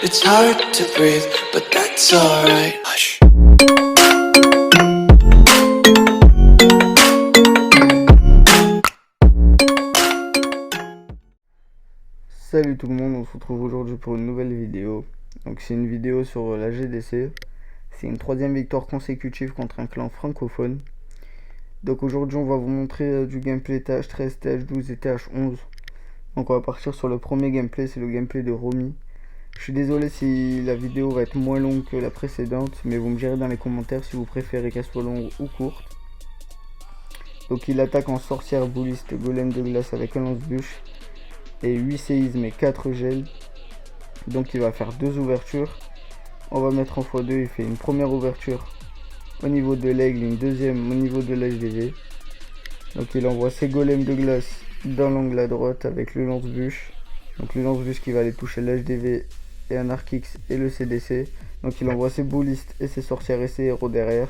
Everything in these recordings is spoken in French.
It's hard to breathe, but that's alright. Hush. Salut tout le monde, on se retrouve aujourd'hui pour une nouvelle vidéo. Donc c'est une vidéo sur la GDC. C'est une troisième victoire consécutive contre un clan francophone. Donc aujourd'hui on va vous montrer du gameplay TH13, TH12 et TH11. Donc on va partir sur le premier gameplay, c'est le gameplay de Romy. Je suis désolé si la vidéo va être moins longue que la précédente, mais vous me direz dans les commentaires si vous préférez qu'elle soit longue ou courte. Donc il attaque en sorcière bouliste golem de glace avec un lance-bûche et 8 séismes et 4 gels. Donc il va faire 2 ouvertures. On va mettre en x2, il fait une première ouverture au niveau de l'aigle, une deuxième au niveau de l'HDV. Donc il envoie ses golems de glace dans l'angle à droite avec le lance-bûche. Donc le lance-bûche qui va aller toucher l'HDV et un Arc-X et le CDC. Donc il envoie ses boulistes et ses sorcières et ses héros derrière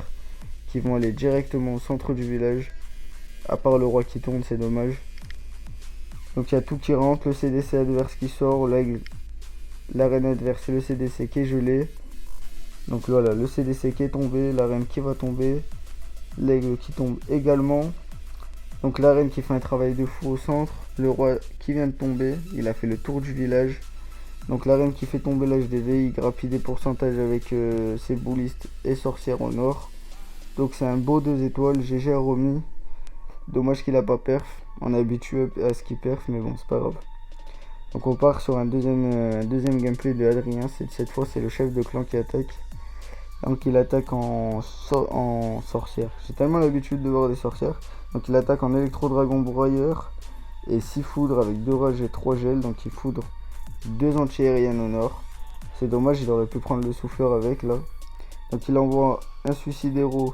qui vont aller directement au centre du village. À part le roi qui tourne, c'est dommage. Donc il y a tout qui rentre, le CDC adverse qui sort, l'arène adverse et le CDC qui est gelé. Donc voilà, le CDC qui est tombé, l'arène qui va tomber, l'aigle qui tombe également. Donc l'arène qui fait un travail de fou au centre, le roi qui vient de tomber, il a fait le tour du village. Donc l'arène qui fait tomber l'HDV, il grappille des pourcentages avec ses boulistes et sorcières au nord. Donc c'est un beau 2 étoiles, GG à Romy. Dommage qu'il a pas perf, on est habitué à ce qu'il perf, mais bon c'est pas grave. Donc on part sur un deuxième gameplay de Adrien, cette fois c'est le chef de clan qui attaque. Donc il attaque en sorcière, j'ai tellement l'habitude de voir des sorcières. Donc il attaque en électro-dragon broyeur et 6 foudres avec 2 rages et 3 gels. Donc il foudre 2 anti-aériennes au nord. C'est dommage, il aurait pu prendre le souffleur avec là. Donc il envoie un suicide héros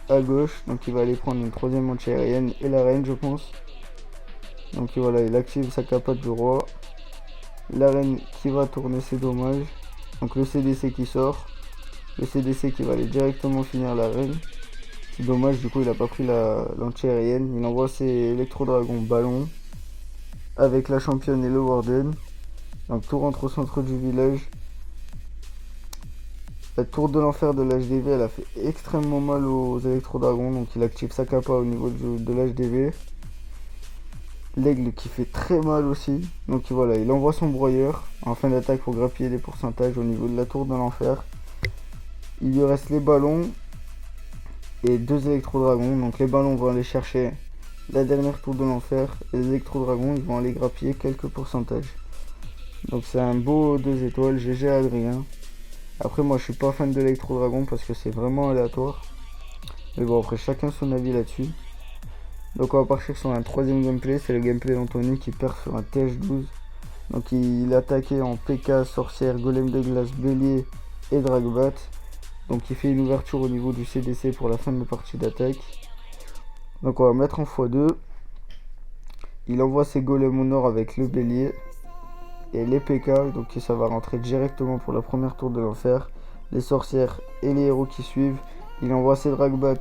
à gauche, donc il va aller prendre une troisième anti-aérienne et la reine je pense. Donc voilà, il active sa capote du roi. La reine qui va tourner, c'est dommage. Donc le CDC qui sort. Le CDC qui va aller directement finir la reine. C'est dommage, du coup il a pas pris l'anti-aérienne. Il envoie ses électro-dragons ballon avec la championne et le warden. Donc tout rentre au centre du village. La tour de l'enfer de l'HDV, elle a fait extrêmement mal aux électro-dragons. Donc il active sa capa au niveau de l'HDV. L'aigle qui fait très mal aussi. Donc voilà, il envoie son broyeur en fin d'attaque pour grappiller des pourcentages au niveau de la tour de l'enfer. Il lui reste les ballons et 2 électro-dragons. Donc les ballons vont aller chercher la dernière tour de l'enfer. Et les électro-dragons, ils vont aller grappiller quelques pourcentages. Donc c'est un beau 2 étoiles, GG Adrien. Après moi je suis pas fan de l'électro-dragon parce que c'est vraiment aléatoire. Mais bon, après chacun son avis là-dessus. Donc on va partir sur un troisième gameplay, c'est le gameplay d'Anthony qui perd sur un TH12. Donc il attaquait en PK, sorcière, golem de glace, bélier et dragbat. Donc il fait une ouverture au niveau du CDC pour la fin de la partie d'attaque. Donc on va mettre en x2. Il envoie ses golems au nord avec le bélier et les PK, donc ça va rentrer directement pour la première tour de l'enfer. Les sorcières et les héros qui suivent. Il envoie ses dragbats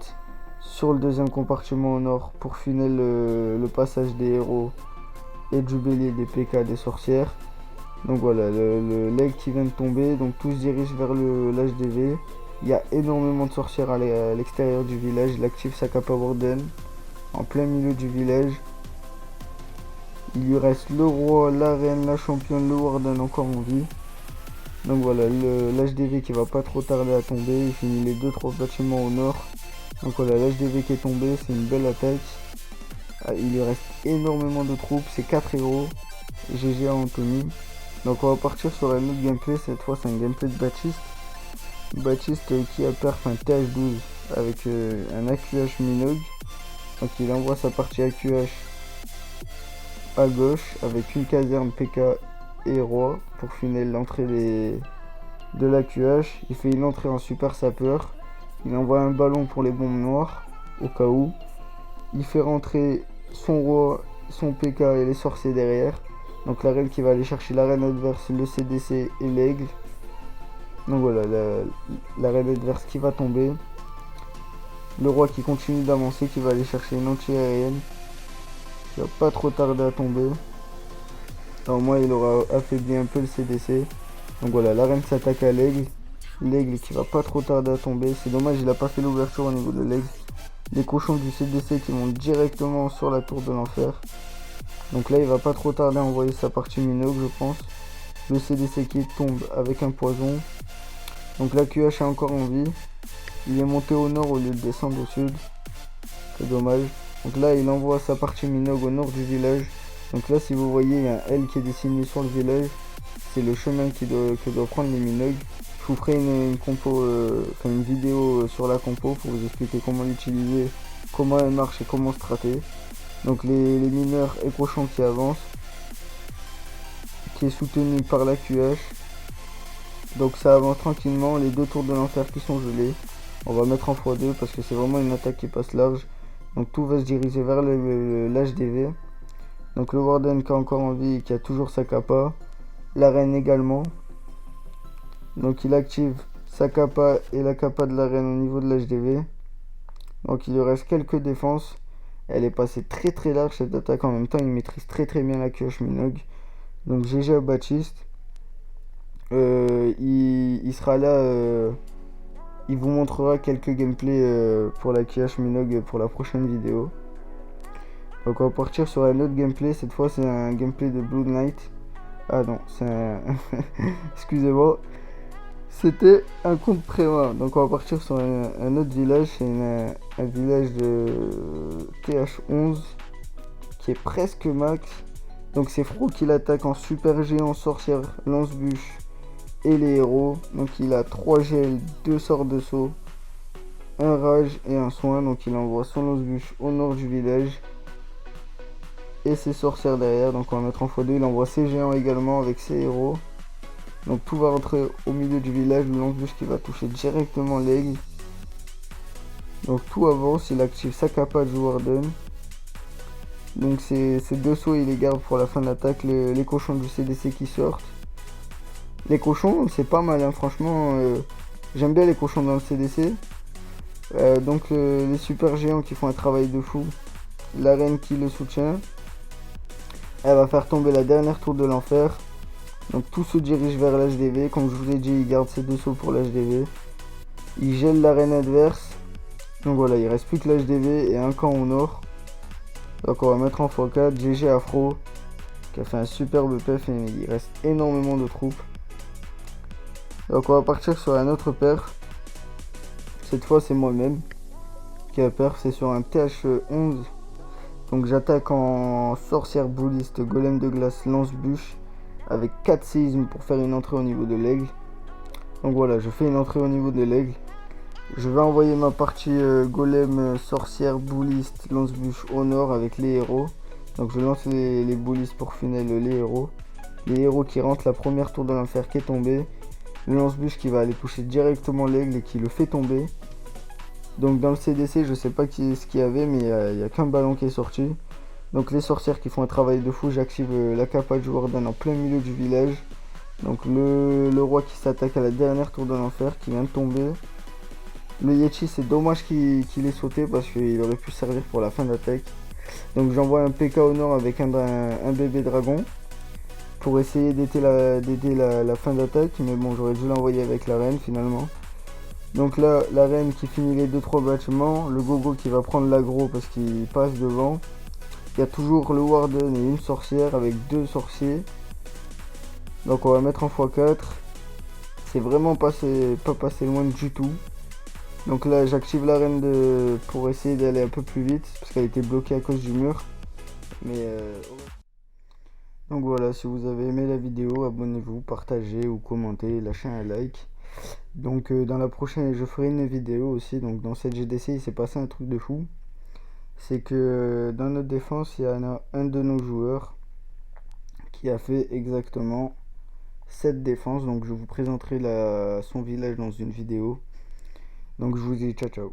sur le deuxième compartiment au nord pour finir le passage des héros et du bélier, des PK, des sorcières. Donc voilà, l'aigle qui vient de tomber, donc tout se dirige vers l'HDV. Il y a énormément de sorcières à l'extérieur du village. Il active sa capa warden en plein milieu du village. Il lui reste le roi, la reine, la championne, le warden encore en vie. Donc voilà, l'HDV qui va pas trop tarder à tomber. Il finit les 2-3 bâtiments au nord. Donc voilà, l'HDV qui est tombé, c'est une belle attaque. Il lui reste énormément de troupes, c'est 4 héros. GG à Anthony. Donc on va partir sur un autre gameplay, cette fois c'est un gameplay de Baptiste. Baptiste qui a perf un TH12 avec un AQH Minogue. Donc il envoie sa partie AQH à gauche avec une caserne PK et roi pour finir l'entrée de l'AQH. Il fait une entrée en super sapeur. Il envoie un ballon pour les bombes noires au cas où. Il fait rentrer son roi, son PK et les sorciers derrière. Donc la reine qui va aller chercher la reine adverse, le CDC et l'aigle. Donc voilà, la reine adverse qui va tomber. Le roi qui continue d'avancer, qui va aller chercher une anti-aérienne. Qui va pas trop tarder à tomber. Alors moi il aura affaibli un peu le CDC. Donc voilà, la reine s'attaque à l'aigle. L'aigle qui va pas trop tarder à tomber. C'est dommage, il a pas fait l'ouverture au niveau de l'aigle. Les cochons du CDC qui montent directement sur la tour de l'enfer. Donc là, il va pas trop tarder à envoyer sa partie Minogue, je pense. Le CDC qui tombe avec un poison. Donc la QH est encore en vie. Il est monté au nord au lieu de descendre au sud. C'est dommage. Donc là, il envoie sa partie Minogue au nord du village. Donc là, si vous voyez, il y a un L qui est dessiné sur le village. C'est le chemin que doivent prendre les Minogues. Je vous ferai une vidéo sur la compo pour vous expliquer comment l'utiliser, comment elle marche et comment strater. Donc les mineurs et cochons qui avancent, qui est soutenu par la QH. Donc ça avance tranquillement, les deux tours de l'enfer qui sont gelés. On va mettre en x2 parce que c'est vraiment une attaque qui passe large. Donc tout va se diriger vers l'HDV. Donc le Warden qui est encore en vie et qui a toujours sa kappa. La reine également. Donc il active sa kappa et la kappa de la reine au niveau de l'HDV. Donc il lui reste quelques défenses. Elle est passée très très large cette attaque. En même temps il maîtrise très très bien la QH Minogue. Donc GG à Baptiste. Il sera là. Il vous montrera quelques gameplays pour la QH Minogue pour la prochaine vidéo. Donc on va partir sur un autre gameplay. Cette fois c'est un gameplay de Blue Knight. Ah non, c'est un... Excusez-moi. C'était un compte préma. Donc on va partir sur un autre village. C'est un village de TH11 qui est presque max. Donc c'est Fro qui l'attaque en super géant, sorcière, lance-bûche et les héros. Donc il a 3 gels, 2 sorts de saut, un rage et un soin. Donc il envoie son lance-bûche au nord du village et ses sorcières derrière. Donc on va mettre en x2. Il envoie ses géants également avec ses héros. Donc tout va rentrer au milieu du village. Le lance-bûche qui va toucher directement l'aigle. Donc tout avance. Il active sa kappa du Warden. Donc ces deux sauts il les garde pour la fin de l'attaque. Les cochons du CDC qui sortent. Les cochons c'est pas mal hein, franchement. J'aime bien les cochons dans le CDC. Donc les super géants qui font un travail de fou. La reine qui le soutient. Elle va faire tomber la dernière tour de l'enfer. Donc tout se dirige vers l'HDV. Comme je vous ai dit, il garde ses deux sauts pour l'HDV. Il gèle la reine adverse. Donc voilà, il reste plus que l'HDV et un camp au nord. Donc on va mettre en x4 GG Afro qui a fait un superbe pef et il reste énormément de troupes. Donc on va partir sur un autre perf. Cette fois c'est moi-même qui a perf, c'est sur un TH11. Donc j'attaque en sorcière bouliste, golem de glace, lance-bûche avec 4 séismes pour faire une entrée au niveau de l'aigle. Donc voilà, je fais une entrée au niveau de l'aigle. Je vais envoyer ma partie golem, sorcière, bouliste, lance-bûche au nord avec les héros. Donc je lance les boulistes pour finir les héros. Les héros qui rentrent, la première tour de l'enfer qui est tombée. Le lance-bûche qui va aller toucher directement l'aigle et qui le fait tomber. Donc dans le CDC, je sais pas ce qu'il y avait, mais il n'y a qu'un ballon qui est sorti. Donc les sorcières qui font un travail de fou, j'active la kappa du Warden en plein milieu du village. Donc le roi qui s'attaque à la dernière tour de l'enfer qui vient de tomber. Le Yeti, c'est dommage qu'il ait sauté parce qu'il aurait pu servir pour la fin d'attaque. Donc j'envoie un PK au nord avec un bébé dragon pour essayer d'aider la fin d'attaque. Mais bon, j'aurais dû l'envoyer avec la reine finalement. Donc là, la reine qui finit les 2-3 bâtiments. Le gogo qui va prendre l'aggro parce qu'il passe devant. Il y a toujours le Warden et une sorcière avec 2 sorciers. Donc on va mettre en x4. C'est vraiment pas passé loin du tout. Donc là j'active la reine pour essayer d'aller un peu plus vite. Parce qu'elle était bloquée à cause du mur. Mais donc voilà, si vous avez aimé la vidéo, abonnez-vous, partagez ou commentez, lâchez un like. Donc dans la prochaine, je ferai une vidéo aussi. Donc dans cette GDC, il s'est passé un truc de fou. C'est que dans notre défense, il y a un de nos joueurs qui a fait exactement cette défense. Donc je vous présenterai son village dans une vidéo. Donc je vous dis ciao ciao.